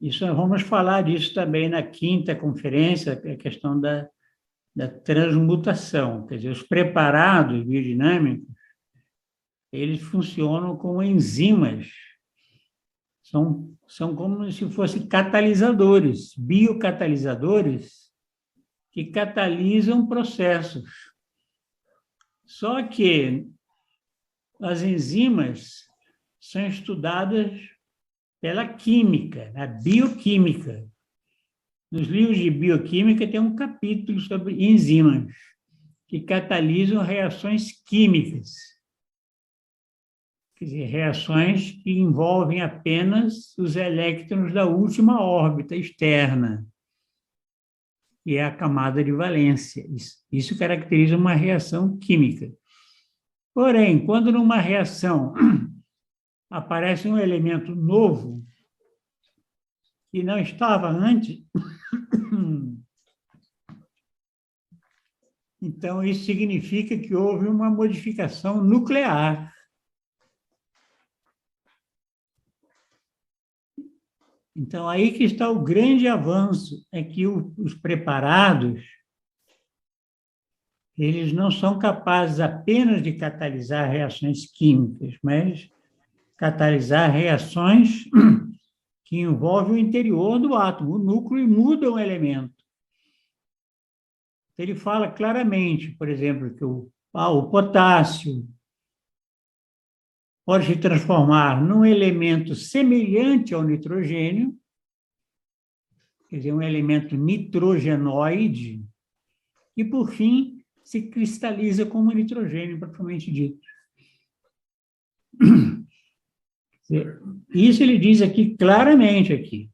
Isso nós vamos falar disso também na quinta conferência, a questão da transmutação. Quer dizer, os preparados biodinâmicos, eles funcionam como enzimas, são como se fossem catalisadores, biocatalisadores, que catalisam processos. Só que as enzimas são estudadas pela química, a bioquímica. Nos livros de bioquímica tem um capítulo sobre enzimas, que catalisam reações químicas. Quer dizer, reações que envolvem apenas os elétrons da última órbita externa, que é a camada de valência. Isso caracteriza uma reação química. Porém, quando numa reação aparece um elemento novo, que não estava antes, então isso significa que houve uma modificação nuclear. Então, aí que está o grande avanço, é que os preparados, eles não são capazes apenas de catalisar reações químicas, mas catalisar reações que envolvem o interior do átomo, o núcleo, e mudam o elemento. Ele fala claramente, por exemplo, que o potássio pode se transformar num elemento semelhante ao nitrogênio, quer dizer, um elemento nitrogenoide, e, por fim, se cristaliza como nitrogênio, propriamente dito. Isso ele diz aqui claramente aqui.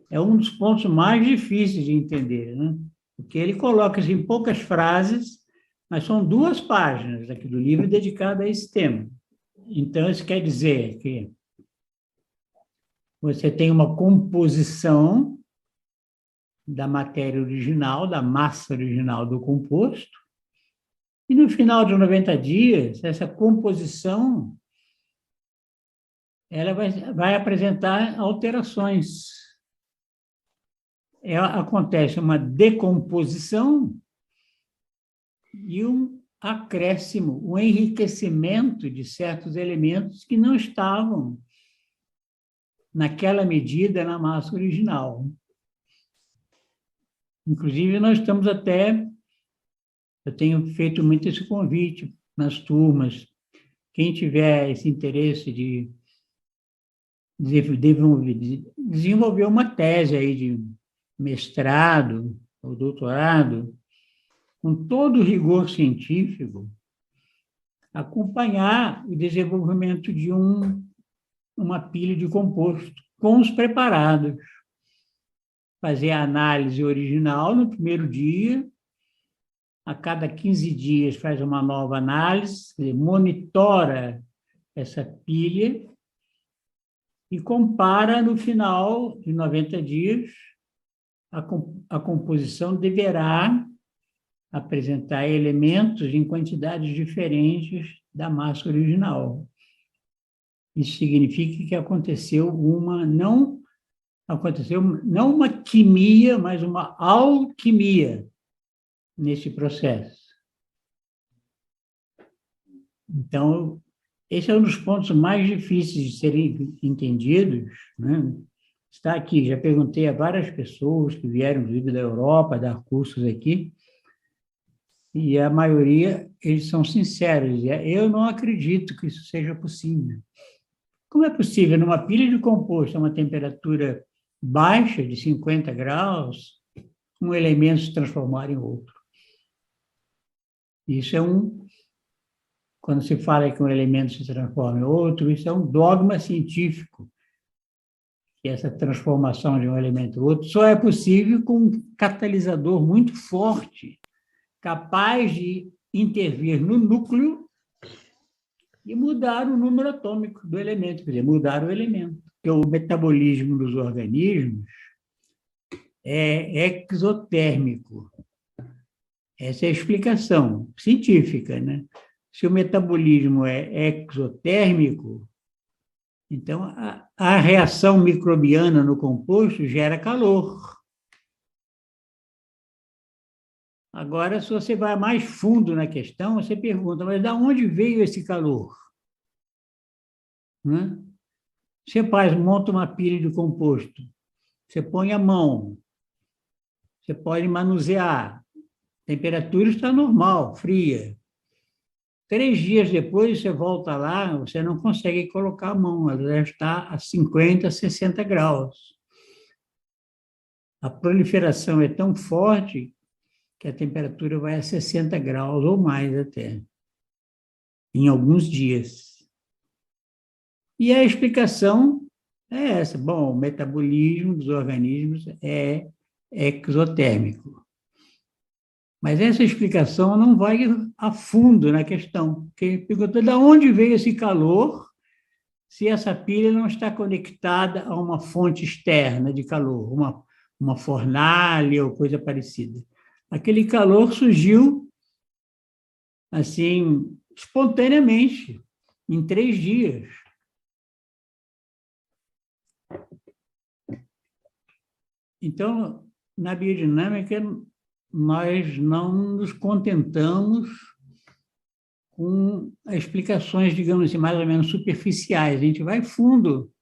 É um dos pontos mais difíceis de entender, né? Porque ele coloca assim, em poucas frases, mas são 2 páginas aqui do livro dedicado a esse tema. Então, isso quer dizer que você tem uma composição da matéria original, da massa original do composto, e no final de 90 dias, essa composição ela vai apresentar alterações. Acontece uma decomposição e um acréscimo, um enriquecimento de certos elementos que não estavam naquela medida na massa original. Inclusive, nós estamos até... Eu tenho feito muito esse convite nas turmas. Quem tiver esse interesse de desenvolver uma tese aí de mestrado ou doutorado, com todo o rigor científico, acompanhar o desenvolvimento de uma pilha de composto com os preparados. Fazer a análise original no primeiro dia, a cada 15 dias faz uma nova análise, monitora essa pilha e compara no final de 90 dias, a composição deverá apresentar elementos em quantidades diferentes da massa original. Isso significa que aconteceu não uma quimia, mas uma alquimia nesse processo. Então, esse é um dos pontos mais difíceis de serem entendidos, né? Está aqui, já perguntei a várias pessoas que vieram, inclusive, da Europa, dar cursos aqui, e a maioria, eles são sinceros, eu não acredito que isso seja possível. Como é possível, numa pilha de composto, a uma temperatura baixa, de 50 graus, um elemento se transformar em outro? Isso é quando se fala que um elemento se transforma em outro, isso é um dogma científico, que essa transformação de um elemento em outro só é possível com um catalisador muito forte, capaz de intervir no núcleo e mudar o número atômico do elemento, quer dizer, mudar o elemento. Porque o metabolismo dos organismos é exotérmico. Essa é a explicação científica, né? Se o metabolismo é exotérmico, Então, a reação microbiana no composto gera calor. Agora, se você vai mais fundo na questão, você pergunta, mas de onde veio esse calor? Né? Você monta uma pilha de composto, você põe a mão, você pode manusear, a temperatura está normal, fria. 3 dias depois, você volta lá, você não consegue colocar a mão, ela já está a 50, 60 graus. A proliferação é tão forte que a temperatura vai a 60 graus ou mais até, em alguns dias. E a explicação é essa. Bom, o metabolismo dos organismos é exotérmico. Mas essa explicação não vai a fundo na questão, porque perguntou de onde veio esse calor se essa pilha não está conectada a uma fonte externa de calor, uma fornalha ou coisa parecida. Aquele calor surgiu assim, espontaneamente, em 3 dias. Então, na biodinâmica, nós não nos contentamos com explicações, digamos assim, mais ou menos superficiais. A gente vai fundo.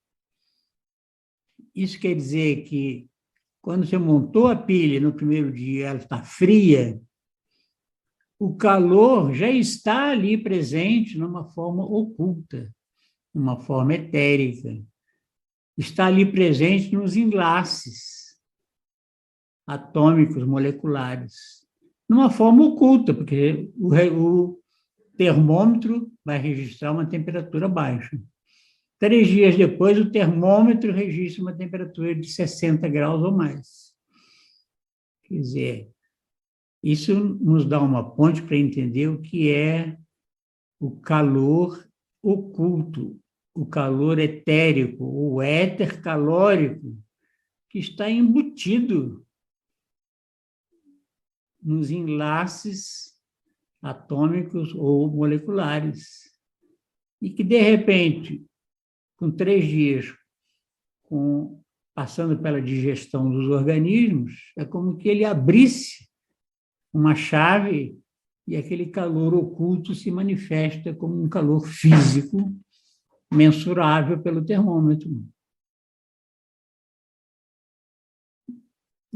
Isso quer dizer que, quando você montou a pilha no primeiro dia, ela está fria, o calor já está ali presente numa forma oculta, numa forma etérica. Está ali presente nos enlaces atômicos, moleculares, numa forma oculta, porque o termômetro vai registrar uma temperatura baixa. 3 dias depois, o termômetro registra uma temperatura de 60 graus ou mais. Quer dizer, isso nos dá uma ponte para entender o que é o calor oculto, o calor etérico, o éter calórico, que está embutido nos enlaces atômicos ou moleculares. E que, de repente, com 3 dias, passando pela digestão dos organismos, é como que ele abrisse uma chave e aquele calor oculto se manifesta como um calor físico mensurável pelo termômetro.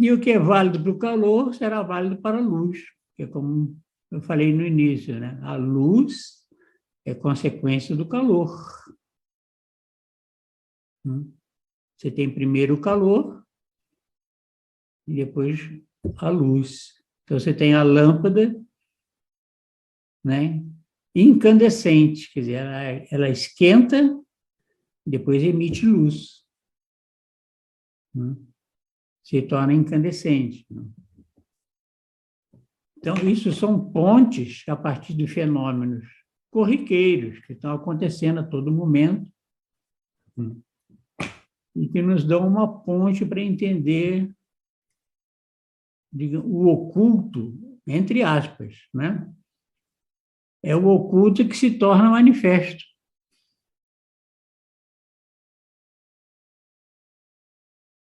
E o que é válido para o calor será válido para a luz, que é como eu falei no início, né? A luz é consequência do calor. Você tem primeiro o calor e depois a luz. Então, você tem a lâmpada, né, incandescente, quer dizer, ela esquenta, depois emite luz. Se torna incandescente. Então, isso são pontes a partir de fenômenos corriqueiros que estão acontecendo a todo momento e que nos dão uma ponte para entender, digamos, o oculto, entre aspas, né? É o oculto que se torna manifesto.